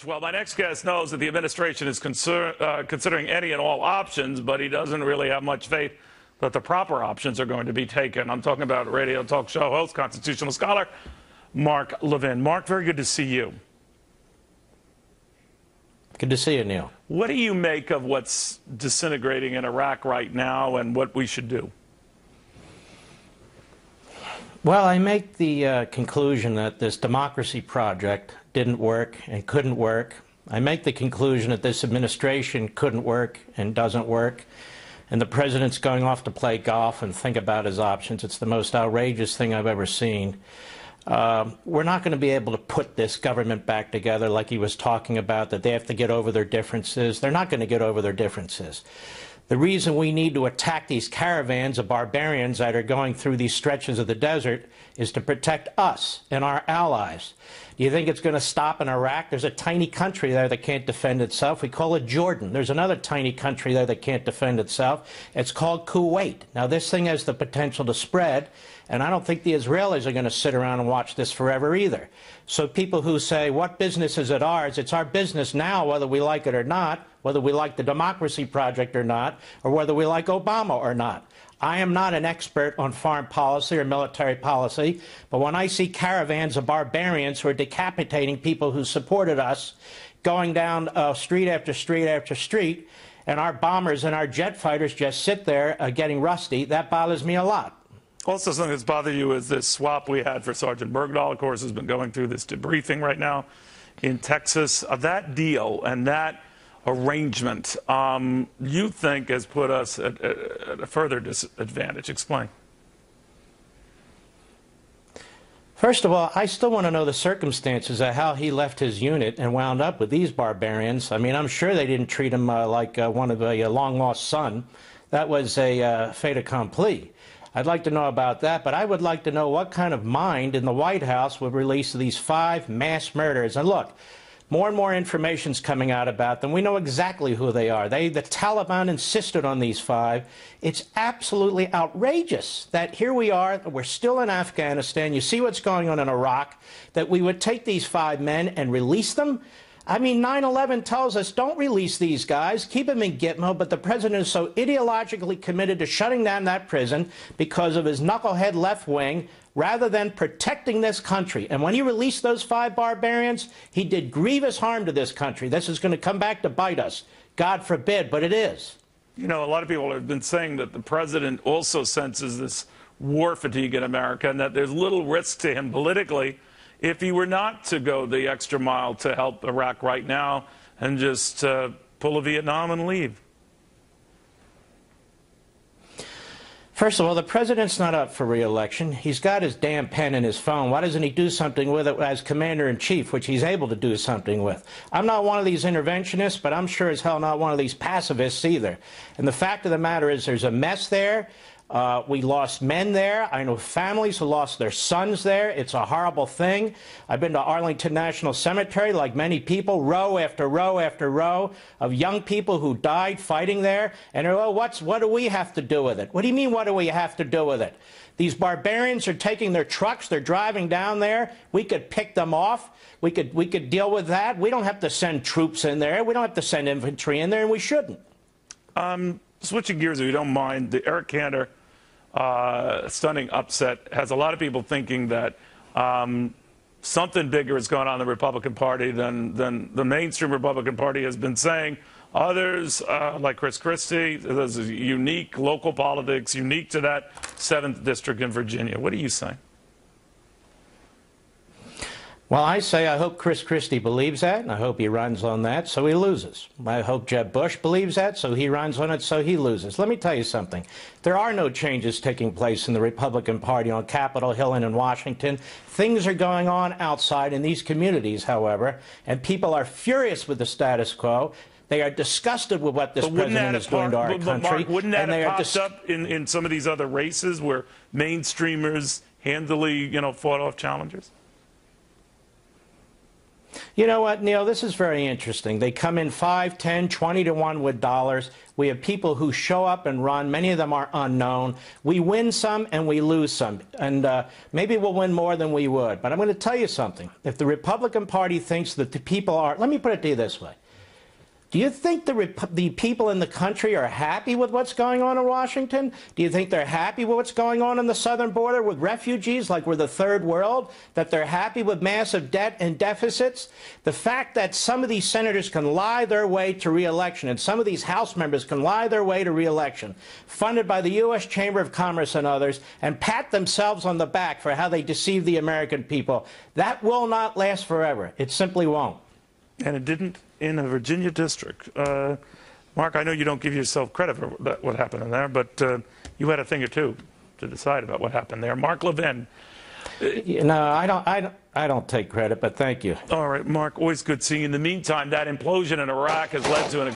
much. Well, my next guest knows that the administration is considering any and all options, but he doesn't really have much faith that the proper options are going to be taken. I'm talking about radio talk show host, constitutional scholar, Mark Levin. Mark, very good to see you. Good to see you, Neil. What do you make of what's disintegrating in Iraq right now and what we should do? Well, I make the conclusion that this democracy project didn't work and couldn't work. I make the conclusion that this administration couldn't work and doesn't work. And the president's going off to play golf and think about his options. It's the most outrageous thing I've ever seen. We're not going to be able to put this government back together like he was talking about, that they have to get over their differences. They're not going to get over their differences. The reason we need to attack these caravans of barbarians that are going through these stretches of the desert is to protect us and our allies. Do you think it's going to stop in Iraq? There's a tiny country there that can't defend itself. We call it Jordan. There's another tiny country there that can't defend itself. It's called Kuwait. Now, this thing has the potential to spread, and I don't think the Israelis are going to sit around and watch this forever either. So people who say, what business is it ours? It's our business now, whether we like it or not, whether we like the democracy project or not, or whether we like Obama or not. I am not an expert on foreign policy or military policy, but when I see caravans of barbarians who are decapitating people who supported us, going down street after street after street, and our bombers and our jet fighters just sit there getting rusty, that bothers me a lot. Also, something that's bothered you is this swap we had for Sergeant Bergdahl, of course, has been going through this debriefing right now in Texas. That deal and that arrangement, you think has put us at a further disadvantage. Explain. First of all, I still want to know the circumstances of how he left his unit and wound up with these barbarians. I mean, I'm sure they didn't treat him like one of a long-lost son. That was a fait accompli. I'd like to know about that, but I would like to know what kind of mind in the White House would release these 5 mass murders. And look, more and more information's coming out about them. We know exactly who they are. The Taliban insisted on these 5. It's absolutely outrageous that here we are, we're still in Afghanistan. You see what's going on in Iraq, that we would take these 5 men and release them? I mean, 9/11 tells us don't release these guys, keep them in Gitmo, but the president is so ideologically committed to shutting down that prison because of his knucklehead left wing, rather than protecting this country. And when he released those 5 barbarians, he did grievous harm to this country. This is going to come back to bite us. God forbid, but it is. You know, a lot of people have been saying that the president also senses this war fatigue in America and that there's little risk to him politically if he were not to go the extra mile to help Iraq right now and just pull a Vietnam and leave. First of all, the president's not up for re-election. He's got his damn pen in his phone. Why doesn't he do something with it as commander-in-chief, which he's able to do something with? I'm not one of these interventionists, but I'm sure as hell not one of these pacifists either. And the fact of the matter is there's a mess there. We lost men there. I know families who lost their sons there. It's a horrible thing. I've been to Arlington National Cemetery, like many people, row after row after row of young people who died fighting there. And oh, what do we have to do with it? What do you mean, what do we have to do with it? These barbarians are taking their trucks. They're driving down there. We could pick them off. We could deal with that. We don't have to send troops in there. We don't have to send infantry in there, and we shouldn't. Switching gears, if you don't mind, the Eric Cantor stunning upset has a lot of people thinking that something bigger is going on in the Republican Party than the mainstream Republican Party has been saying. Others, like Chris Christie, there's a unique local politics, unique to that 7th district in Virginia. What are you saying? Well, I say I hope Chris Christie believes that, and I hope he runs on that, so he loses. I hope Jeb Bush believes that, so he runs on it, so he loses. Let me tell you something. There are no changes taking place in the Republican Party on Capitol Hill and in Washington. Things are going on outside in these communities, however, and people are furious with the status quo. They are disgusted with what this president is doing to our country. Mark, wouldn't that have popped up in some of these other races where mainstreamers handily, fought off challengers? You know what, Neil, this is very interesting. They come in 5, 10, 20 to 1 with dollars. We have people who show up and run. Many of them are unknown. We win some and we lose some. And maybe we'll win more than we would. But I'm going to tell you something. If the Republican Party thinks that the people are, let me put it to you this way. Do you think the people in the country are happy with what's going on in Washington? Do you think they're happy with what's going on the southern border with refugees, like we're the third world? That they're happy with massive debt and deficits? The fact that some of these senators can lie their way to re-election and some of these House members can lie their way to re-election, funded by the U.S. Chamber of Commerce and others, and pat themselves on the back for how they deceive the American people, that will not last forever. It simply won't. And it didn't in a Virginia district. Mark, I know you don't give yourself credit for what happened in there, but you had a thing or two to decide about what happened there. Mark Levin. No, I don't take credit, but thank you. All right, Mark, always good seeing you. In the meantime, that implosion in Iraq has led to an